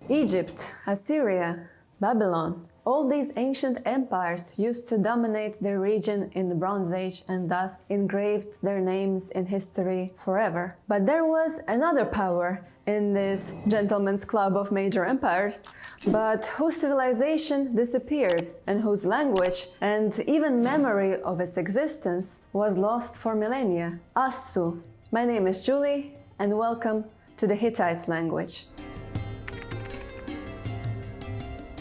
Egypt, Assyria, Babylon. All these ancient empires used to dominate their region in the Bronze Age and thus engraved their names in history forever. But there was another power in this gentleman's club of major empires, but whose civilization disappeared and whose language and even memory of its existence was lost for millennia. Assu. My name is Julie and welcome to the Hittite language.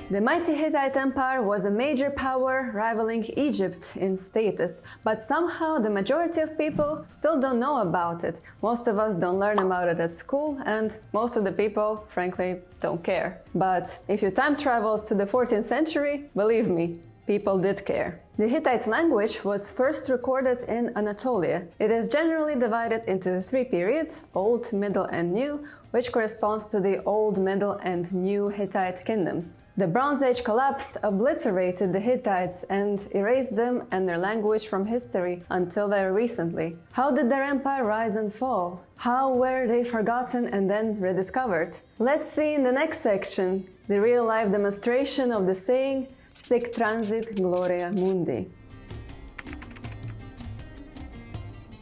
The mighty Hittite Empire was a major power rivaling Egypt in status, but somehow the majority of people still don't know about it. Most of us don't learn about it at school, and most of the people, frankly, don't care. But if you time travel to the 14th century, believe me, people did care. The Hittite language was first recorded in Anatolia. It is generally divided into three periods, Old, Middle and New, which corresponds to the Old, Middle and New Hittite kingdoms. The Bronze Age collapse obliterated the Hittites and erased them and their language from history until very recently. How did their empire rise and fall? How were they forgotten and then rediscovered? Let's see in the next section the real-life demonstration of the saying Sic transit gloria mundi.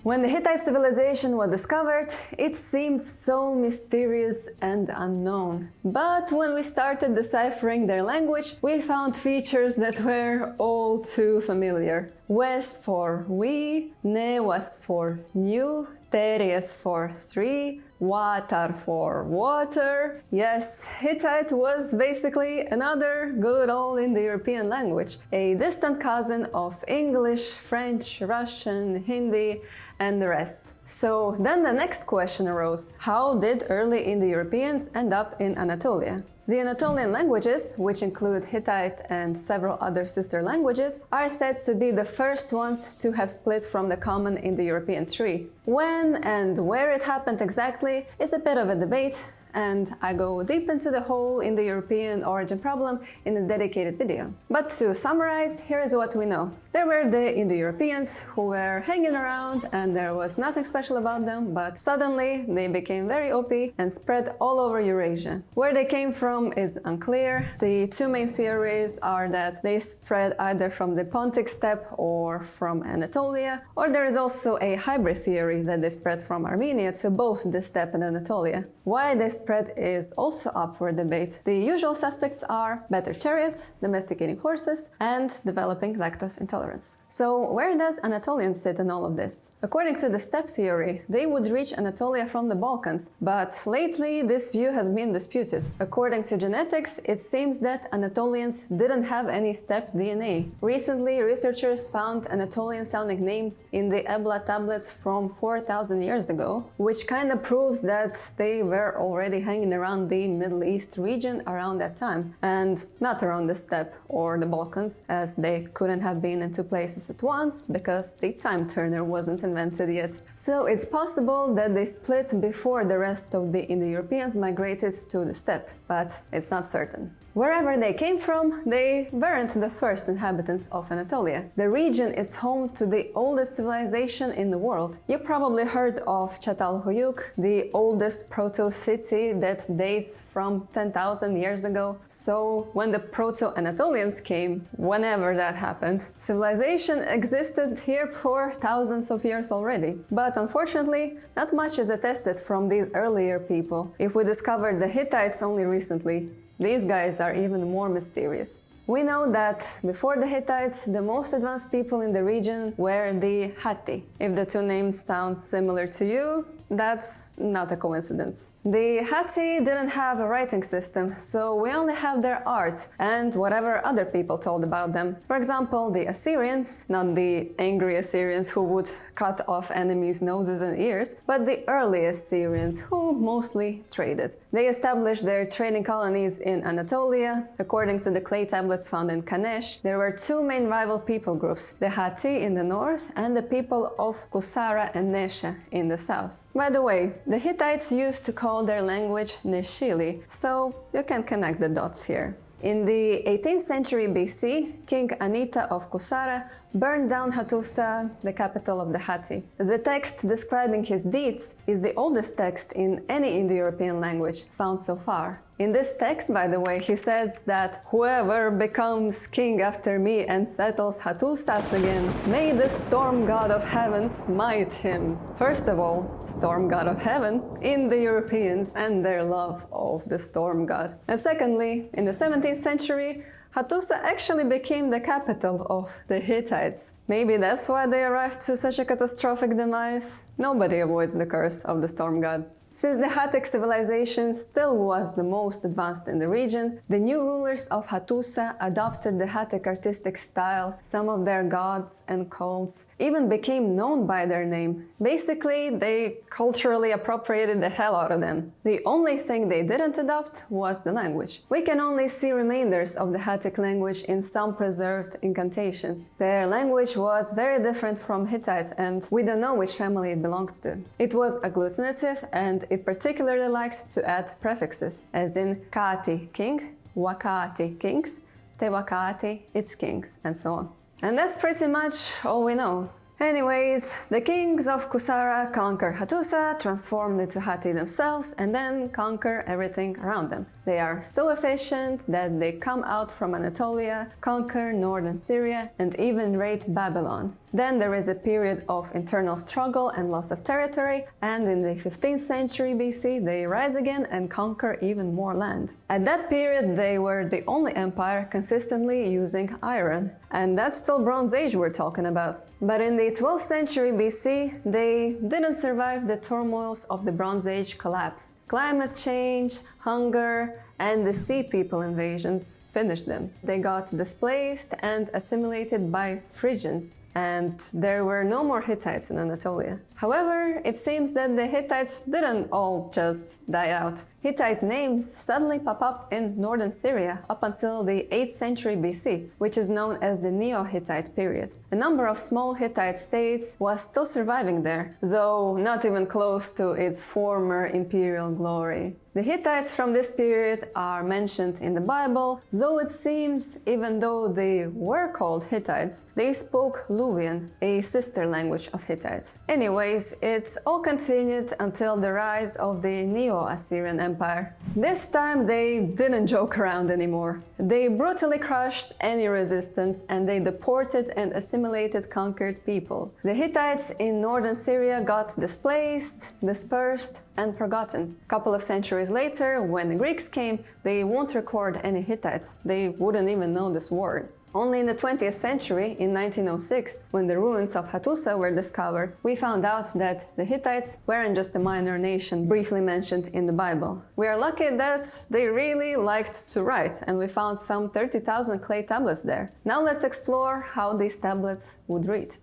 When the Hittite civilization was discovered, it seemed so mysterious and unknown. But when we started deciphering their language, we found features that were all too familiar. Wes for we, ne was for new, terias for three, watar for water. Yes, Hittite was basically another good old Indo-European language, a distant cousin of English, French, Russian, Hindi, and the rest. So then the next question arose: how did early Indo-Europeans end up in Anatolia? The Anatolian languages, which include Hittite and several other sister languages, are said to be the first ones to have split from the common Indo-European tree. When and where it happened exactly is a bit of a debate, and I go deep into the whole Indo-European origin problem in a dedicated video. But to summarize, here is what we know. There were the Indo-Europeans who were hanging around and there was nothing special about them, but suddenly they became very OP and spread all over Eurasia. Where they came from is unclear. The two main theories are that they spread either from the Pontic steppe or from Anatolia, or there is also a hybrid theory that they spread from Armenia to both the steppe and Anatolia. Why they spread is also up for debate. The usual suspects are better chariots, domesticating horses, and developing lactose intolerance. So where does Anatolians sit in all of this? According to the steppe theory, they would reach Anatolia from the Balkans, but lately this view has been disputed. According to genetics, it seems that Anatolians didn't have any steppe DNA. Recently, researchers found Anatolian-sounding names in the Ebla tablets from 4,000 years ago, which kind of proves that they were already hanging around the Middle East region around that time, and not around the steppe or the Balkans, as they couldn't have been in two places at once because the time turner wasn't invented yet. So it's possible that they split before the rest of the Indo-Europeans migrated to the steppe, but it's not certain. Wherever they came from, they weren't the first inhabitants of Anatolia. The region is home to the oldest civilization in the world. You probably heard of Çatalhöyük, the oldest proto-city that dates from 10,000 years ago. So when the Proto-Anatolians came, whenever that happened, civilization existed here for thousands of years already. But unfortunately, not much is attested from these earlier people. If we discovered the Hittites only recently, these guys are even more mysterious. We know that before the Hittites, the most advanced people in the region were the Hatti. If the two names sound similar to you, that's not a coincidence. The Hatti didn't have a writing system, so we only have their art and whatever other people told about them. For example, the Assyrians, not the angry Assyrians who would cut off enemies' noses and ears, but the early Assyrians who mostly traded. They established their trading colonies in Anatolia. According to the clay tablets found in Kanesh, there were two main rival people groups, the Hatti in the north and the people of Kusara and Nesha in the south. By the way, the Hittites used to call their language Neshili, so you can connect the dots here. In the 18th century BC, King Anita of Kusara burned down Hattusa, the capital of the Hatti. The text describing his deeds is the oldest text in any Indo-European language found so far. In this text, by the way, he says that whoever becomes king after me and settles Hattusas again, may the storm god of heaven smite him. First of all, storm god of heaven in the Europeans and their love of the storm god. And secondly, in the 17th century, Hattusa actually became the capital of the Hittites. Maybe that's why they arrived to such a catastrophic demise. Nobody avoids the curse of the storm god. Since the Hittite civilization still was the most advanced in the region, the new rulers of Hattusa adopted the Hittite artistic style. Some of their gods and cults even became known by their name. Basically, they culturally appropriated the hell out of them. The only thing they didn't adopt was the language. We can only see remainders of the Hittite language in some preserved incantations. Their language was very different from Hittite, and we don't know which family it belongs to. It was agglutinative, and it particularly liked to add prefixes, as in Kati, king, Wakati, kings, Tewakati, its kings, and so on. And that's pretty much all we know. Anyways, the kings of Kusara conquer Hattusa, transform into Hatti themselves, and then conquer everything around them. They are so efficient that they come out from Anatolia, conquer northern Syria, and even raid Babylon. Then there is a period of internal struggle and loss of territory, and in the 15th century BC they rise again and conquer even more land. At that period they were the only empire consistently using iron, and that's still Bronze Age we're talking about. But in the 12th century BC they didn't survive the turmoils of the Bronze Age collapse. Climate change, hunger, and the Sea People invasions finished them. They got displaced and assimilated by Phrygians, and there were no more Hittites in Anatolia. However, it seems that the Hittites didn't all just die out. Hittite names suddenly pop up in northern Syria up until the 8th century BC, which is known as the Neo-Hittite period. A number of small Hittite states was still surviving there, though not even close to its former imperial glory. The Hittites from this period are mentioned in the Bible, though it seems, even though they were called Hittites, they spoke Luwian, a sister language of Hittite. Anyways, it all continued until the rise of the Neo-Assyrian Empire. This time they didn't joke around anymore. They brutally crushed any resistance, and they deported and assimilated conquered people. The Hittites in northern Syria got displaced, dispersed, and forgotten. A couple of centuries later, when the Greeks came, they won't record any Hittites. They wouldn't even know this word. Only in the 20th century, in 1906, when the ruins of Hattusa were discovered, we found out that the Hittites weren't just a minor nation briefly mentioned in the Bible. We are lucky that they really liked to write, and we found some 30,000 clay tablets there. Now let's explore how these tablets would read.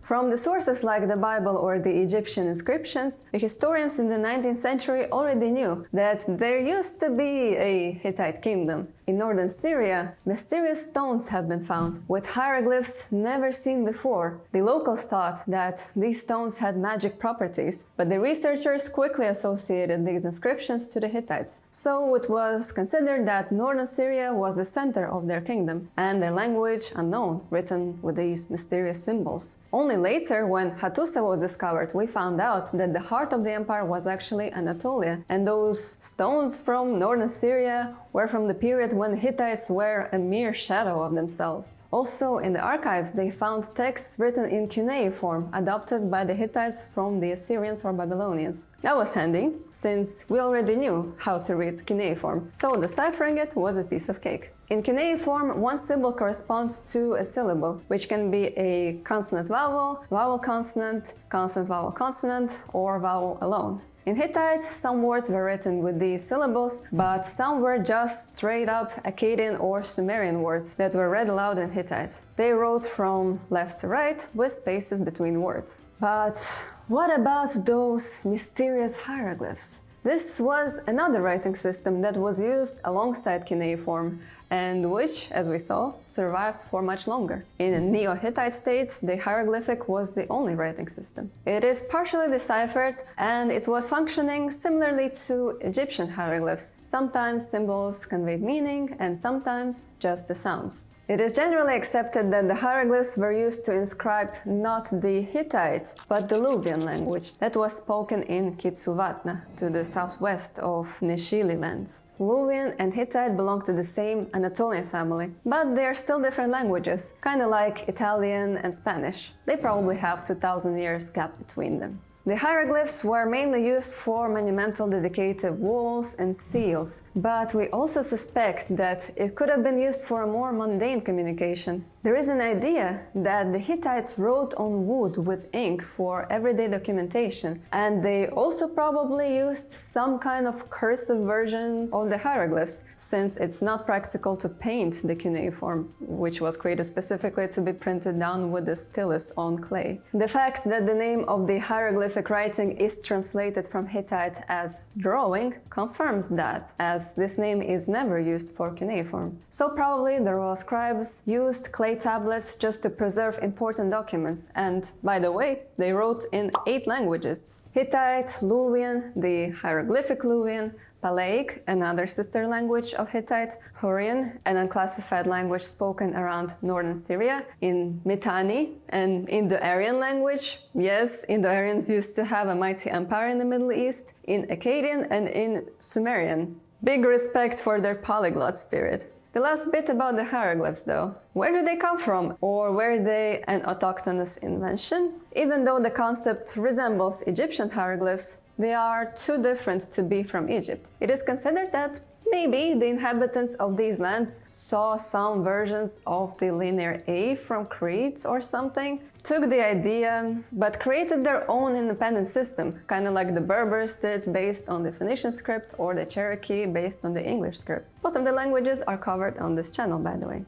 From the sources like the Bible or the Egyptian inscriptions, the historians in the 19th century already knew that there used to be a Hittite kingdom. In northern Syria, mysterious stones have been found, with hieroglyphs never seen before. The locals thought that these stones had magic properties, but the researchers quickly associated these inscriptions to the Hittites. So it was considered that northern Syria was the center of their kingdom, and their language unknown, written with these mysterious symbols. Only later, when Hattusa was discovered, we found out that the heart of the empire was actually Anatolia, and those stones from northern Syria were from the period when the Hittites were a mere shadow of themselves. Also, in the archives, they found texts written in cuneiform, adopted by the Hittites from the Assyrians or Babylonians. That was handy, since we already knew how to read cuneiform, so deciphering it was a piece of cake. In cuneiform, one symbol corresponds to a syllable, which can be a consonant vowel, vowel consonant, consonant vowel consonant, or vowel alone. In Hittite, some words were written with these syllables, but some were just straight-up Akkadian or Sumerian words that were read aloud in Hittite. They wrote from left to right with spaces between words. But what about those mysterious hieroglyphs? This was another writing system that was used alongside cuneiform, and which, as we saw, survived for much longer. In Neo-Hittite states, the hieroglyphic was the only writing system. It is partially deciphered, and it was functioning similarly to Egyptian hieroglyphs. Sometimes symbols conveyed meaning, and sometimes just the sounds. It is generally accepted that the hieroglyphs were used to inscribe not the Hittite, but the Luwian language that was spoken in Kitsuvatna, to the southwest of Neshili lands. Luwian and Hittite belong to the same Anatolian family, but they are still different languages, kinda like Italian and Spanish. They probably have 2000 years gap between them. The hieroglyphs were mainly used for monumental dedicated walls and seals, but we also suspect that it could have been used for a more mundane communication. There is an idea that the Hittites wrote on wood with ink for everyday documentation, and they also probably used some kind of cursive version of the hieroglyphs, since it's not practical to paint the cuneiform, which was created specifically to be printed down with the stylus on clay. The fact that the name of the hieroglyphic writing is translated from Hittite as drawing confirms that, as this name is never used for cuneiform. So probably the royal scribes used clay tablets just to preserve important documents, and by the way, they wrote in 8 languages: Hittite, Luwian, the hieroglyphic Luwian, Palaic, another sister language of Hittite, Hurrian, an unclassified language spoken around northern Syria, in Mitanni, and Indo-Aryan language. Yes, Indo-Aryans used to have a mighty empire in the Middle East, in Akkadian and in Sumerian. Big respect for their polyglot spirit. The last bit about the hieroglyphs though. Where do they come from? Or were they an autochthonous invention? Even though the concept resembles Egyptian hieroglyphs, they are too different to be from Egypt. It is considered that maybe the inhabitants of these lands saw some versions of the linear A from Crete or something, took the idea, but created their own independent system, kind of like the Berbers did based on the Phoenician script or the Cherokee based on the English script. Both of the languages are covered on this channel, by the way.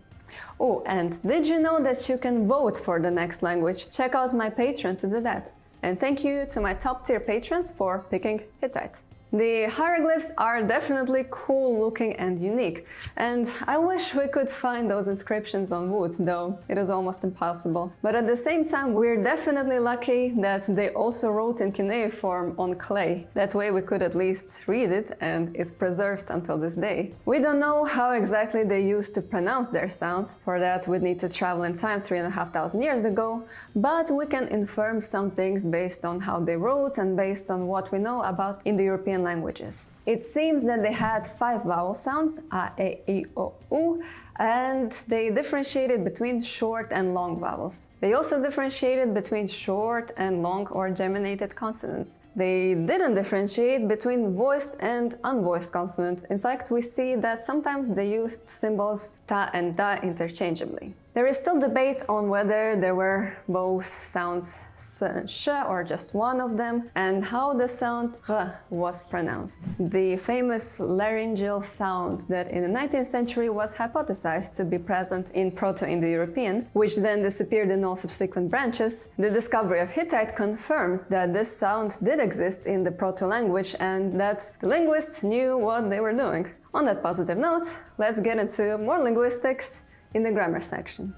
Oh, and did you know that you can vote for the next language? Check out my Patreon to do that. And thank you to my top tier patrons for picking Hittite. The hieroglyphs are definitely cool looking and unique, and I wish we could find those inscriptions on wood, though it is almost impossible. But at the same time, we're definitely lucky that they also wrote in cuneiform on clay. That way we could at least read it, and it's preserved until this day. We don't know how exactly they used to pronounce their sounds. For that we'd need to travel in time 3,500 years ago, but we can infer some things based on how they wrote and based on what we know about Indo-European languages. It seems that they had 5 vowel sounds, a, e, I, o, u, and they differentiated between short and long vowels. They also differentiated between short and long or geminated consonants. They didn't differentiate between voiced and unvoiced consonants. In fact, we see that sometimes they used symbols ta and da interchangeably. There is still debate on whether there were both sounds s and sh or just one of them, and how the sound r was pronounced. The famous laryngeal sound that in the 19th century was hypothesized to be present in Proto-Indo-European, which then disappeared in all subsequent branches. The discovery of Hittite confirmed that this sound did exist in the proto-language and that the linguists knew what they were doing. On that positive note, let's get into more linguistics in the grammar section.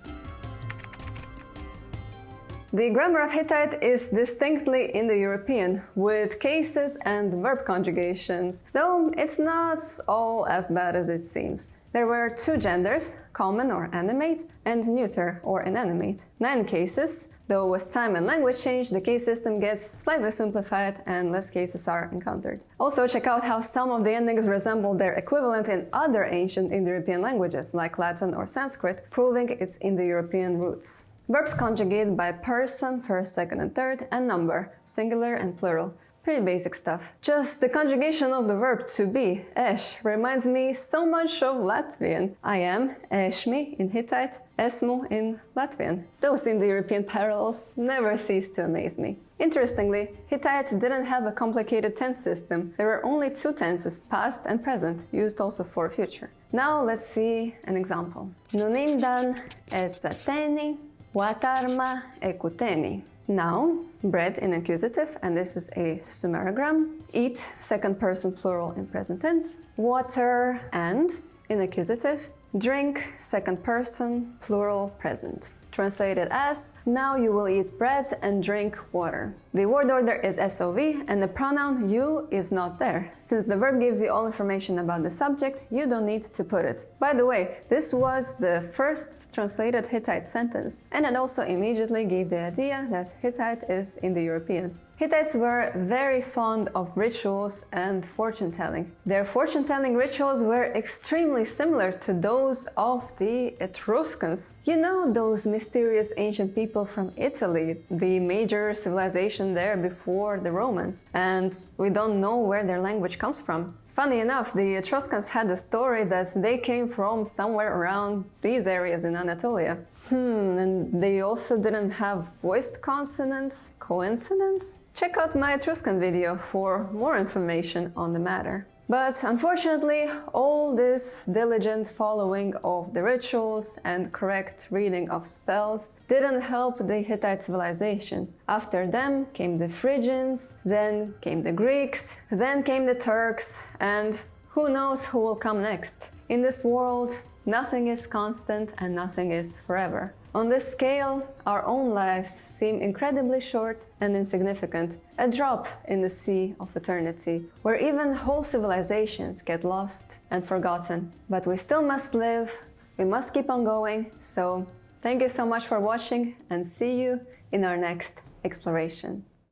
The grammar of Hittite is distinctly Indo-European, with cases and verb conjugations, though it's not all as bad as it seems. There were 2 genders, common or animate, and neuter or inanimate. 9 cases, though with time and language change, the case system gets slightly simplified and less cases are encountered. Also, check out how some of the endings resemble their equivalent in other ancient Indo-European languages, like Latin or Sanskrit, proving its Indo-European roots. Verbs conjugate by person, first, second, and third, and number, singular and plural. Pretty basic stuff. Just the conjugation of the verb to be, esh, reminds me so much of Latvian. I am, eshmi in Hittite, esmu in Latvian. Those Indo-European parallels never cease to amaze me. Interestingly, Hittite didn't have a complicated tense system. There were only 2 tenses, past and present, used also for future. Now let's see an example. Nunindan esateni, watarma ekuteni. Now, bread in accusative, and this is a sumerogram. Eat, second person plural in present tense. Water and in accusative. Drink, second person plural present. translated as now you will eat bread and drink water. The word order is SOV and the pronoun you is not there. Since the verb gives you all information about the subject, you don't need to put it. By the way, this was the first translated Hittite sentence, and it also immediately gave the idea that Hittite is Indo-European. Hittites were very fond of rituals and fortune-telling. Their fortune-telling rituals were extremely similar to those of the Etruscans. You know, those mysterious ancient people from Italy, the major civilization there before the Romans, and we don't know where their language comes from. Funny enough, the Etruscans had a story that they came from somewhere around these areas in Anatolia. And they also didn't have voiced consonants. Coincidence? Check out my Etruscan video for more information on the matter. But unfortunately, all this diligent following of the rituals and correct reading of spells didn't help the Hittite civilization. After them came the Phrygians, then came the Greeks, then came the Turks, and who knows who will come next. In this world, nothing is constant and nothing is forever. On this scale, our own lives seem incredibly short and insignificant, a drop in the sea of eternity, where even whole civilizations get lost and forgotten. But we still must live, we must keep on going, so thank you so much for watching and see you in our next exploration.